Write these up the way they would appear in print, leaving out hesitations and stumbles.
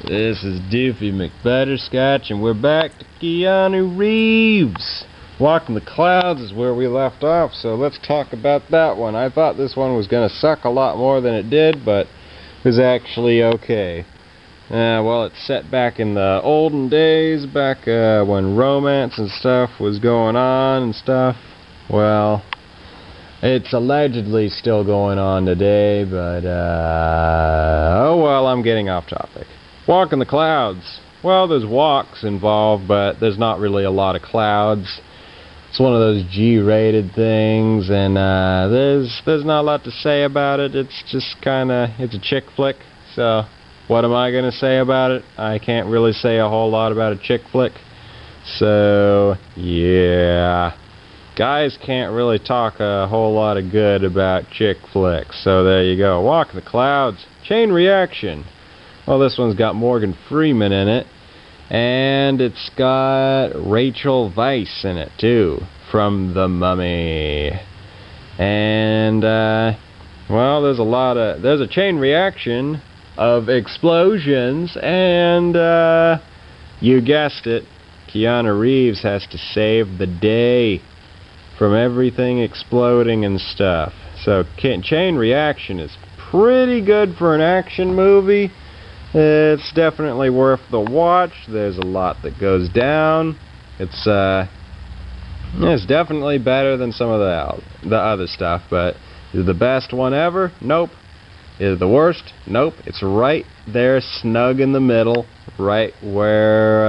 This is Doofy McButterscotch, and we're back to Keanu Reeves. Walking the Clouds is where we left off, so let's talk about that one. I thought this one was going to suck a lot more than it did, but it was actually okay. Well, it's set back in the olden days, back when romance and stuff was going on and stuff. Well, it's allegedly still going on today, but oh well, I'm getting off topic. Walking the Clouds. Well, there's walks involved, but there's not really a lot of clouds. It's one of those G-rated things, and there's not a lot to say about it. It's just it's a chick flick. So, what am I gonna say about it? I can't really say a whole lot about a chick flick. So, yeah. Guys can't really talk a whole lot of good about chick flicks. So there you go. Walking the Clouds. Chain Reaction. Well, this one's got Morgan Freeman in it, and it's got Rachel Weisz in it too, from The Mummy. And well, there's a chain reaction of explosions, and you guessed it, Keanu Reeves has to save the day from everything exploding and stuff. So chain reaction is pretty good for an action movie. It's definitely worth the watch. There's a lot that goes down. It's definitely better than some of the other stuff, but is it the best one ever? Nope. Is it the worst? Nope. It's right there, snug in the middle, right where,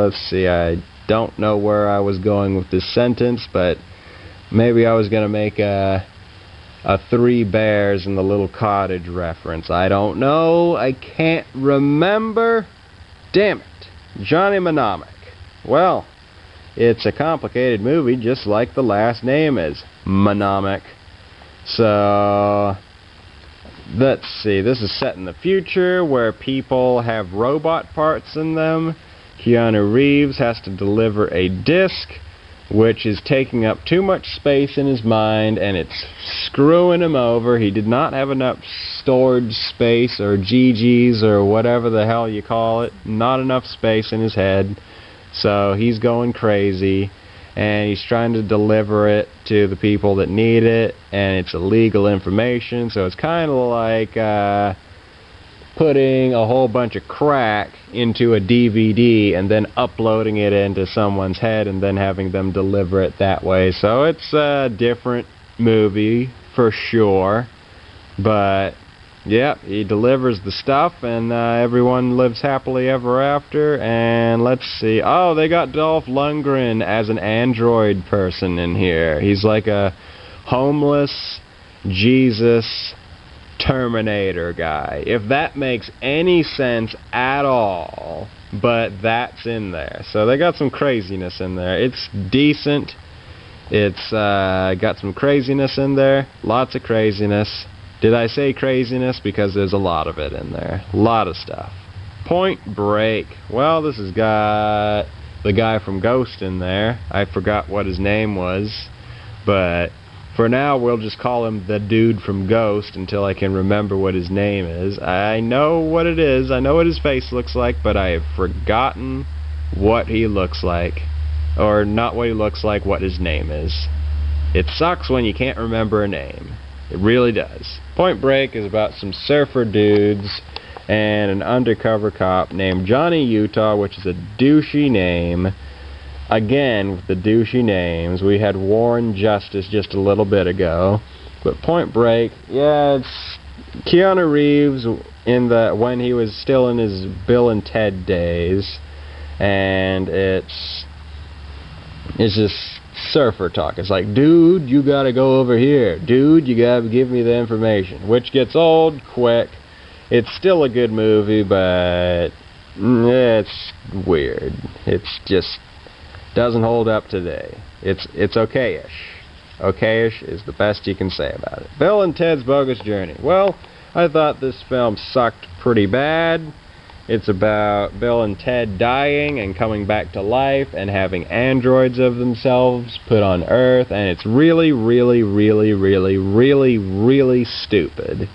let's see, I don't know where I was going with this sentence, but maybe I was going to make a Three Bears in the Little Cottage reference. I don't know. I can't remember. Damn it. Johnny Mnemonic. Well, it's a complicated movie, just like the last name is, Mnemonic. So, let's see. This is set in the future where people have robot parts in them. Keanu Reeves has to deliver a disc which is taking up too much space in his mind, and it's screwing him over. He did not have enough storage space, or GGs, or whatever the hell you call it. Not enough space in his head. So he's going crazy, and he's trying to deliver it to the people that need it, and it's illegal information, so it's kind of like putting a whole bunch of crack into a DVD and then uploading it into someone's head and then having them deliver it that way. So it's a different movie for sure, but yeah, he delivers the stuff, and everyone lives happily ever after. And let's see, oh, they got Dolph Lundgren as an android person in here. He's like a homeless Jesus Terminator guy, if that makes any sense at all, but that's in there. So they got some craziness in there. It's decent. It's got some craziness in there. Lots of craziness. Did I say craziness? Because there's a lot of it in there. A lot of stuff. Point Break. Well, this has got the guy from Ghost in there. I forgot what his name was, but for now, we'll just call him the dude from Ghost until I can remember what his name is. I know what it is. I know what his face looks like, but I have forgotten what he looks like. Or not what he looks like, what his name is. It sucks when you can't remember a name. It really does. Point Break is about some surfer dudes and an undercover cop named Johnny Utah, which is a douchey name. Again, with the douchey names, we had Warren Justice just a little bit ago, but Point Break, yeah, it's Keanu Reeves when he was still in his Bill and Ted days, and it's just surfer talk. It's like, dude, you gotta go over here. Dude, you gotta give me the information, which gets old quick. It's still a good movie, but it's weird. It's just doesn't hold up today. It's okay-ish. Okay-ish is the best you can say about it. Bill and Ted's Bogus Journey. Well, I thought this film sucked pretty bad. It's about Bill and Ted dying and coming back to life and having androids of themselves put on Earth, and it's really, really, really, really, really, really stupid.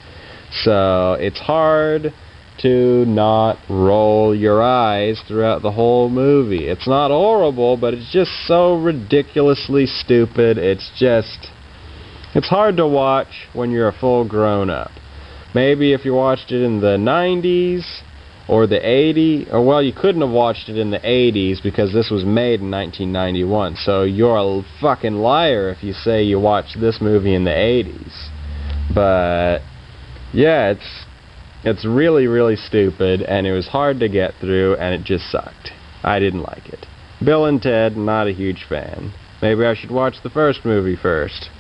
So it's hard to not roll your eyes throughout the whole movie. It's not horrible, but it's just so ridiculously stupid. It's hard to watch when you're a full grown-up. Maybe if you watched it in the 90s or the 80s, or well, you couldn't have watched it in the 80s because this was made in 1991, so you're a fucking liar if you say you watched this movie in the 80s. But yeah, it's really, really stupid, and it was hard to get through, and it just sucked. I didn't like it. Bill and Ted, not a huge fan. Maybe I should watch the first movie first.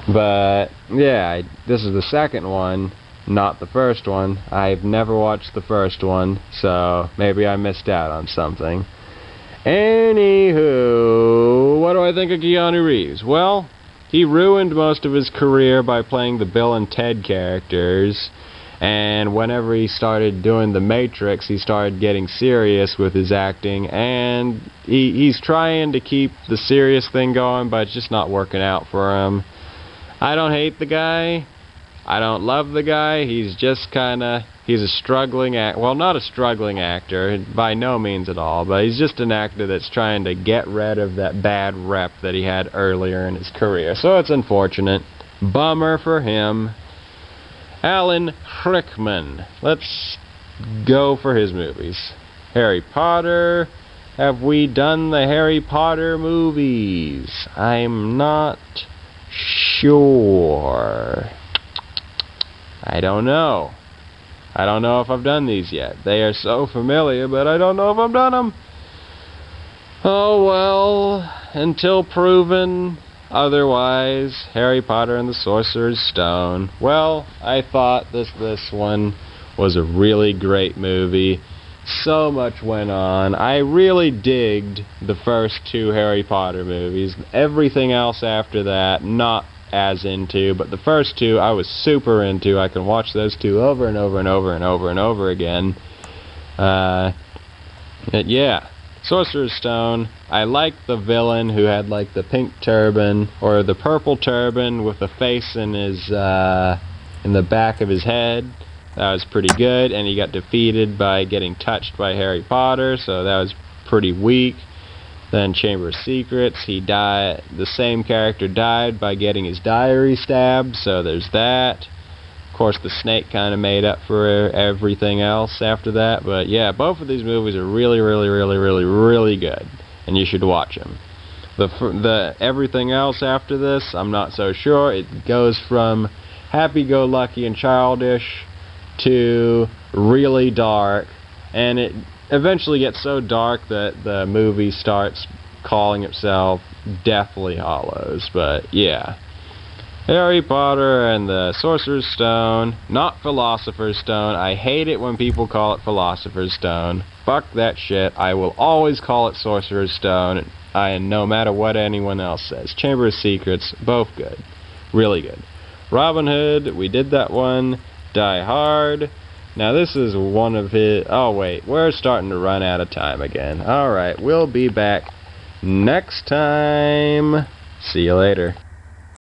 But yeah, this is the second one, not the first one. I've never watched the first one, so maybe I missed out on something. Anywho, what do I think of Keanu Reeves? Well, he ruined most of his career by playing the Bill and Ted characters, and whenever he started doing The Matrix, he started getting serious with his acting, and he's trying to keep the serious thing going, but it's just not working out for him. I don't hate the guy. I don't love the guy. He's just he's a struggling well, not a struggling actor, by no means at all, but he's just an actor that's trying to get rid of that bad rep that he had earlier in his career. So it's unfortunate. Bummer for him. Alan Rickman. Let's go for his movies. Harry Potter. Have we done the Harry Potter movies? I'm not sure. I don't know. I don't know if I've done these yet. They are so familiar, but I don't know if I've done them. Oh well, until proven otherwise. Harry Potter and the Sorcerer's Stone. Well, I thought this one was a really great movie. So much went on. I really digged the first two Harry Potter movies. Everything else after that, not as into, but the first two I was super into. I can watch those two over and over and over and over and over again. Yeah. Sorcerer's Stone, I liked the villain who had like the pink turban or the purple turban with the face in his in the back of his head. That was pretty good, and he got defeated by getting touched by Harry Potter, so that was pretty weak. Then Chamber of Secrets, the same character died by getting his diary stabbed, so there's that. Of course, the snake kind of made up for everything else after that, but yeah, both of these movies are really, really, really, really, really good, and you should watch them. The everything else after this, I'm not so sure. It goes from happy-go-lucky and childish to really dark, and it eventually gets so dark that the movie starts calling itself Deathly Hallows. But yeah, Harry Potter and the Sorcerer's Stone, not Philosopher's Stone. I hate it when people call it Philosopher's Stone. Fuck that shit. I will always call it Sorcerer's Stone, no matter what anyone else says. Chamber of Secrets, both good. Really good. Robin Hood, we did that one. Die Hard. Now this is one of his... Oh wait, we're starting to run out of time again. Alright, we'll be back next time. See you later.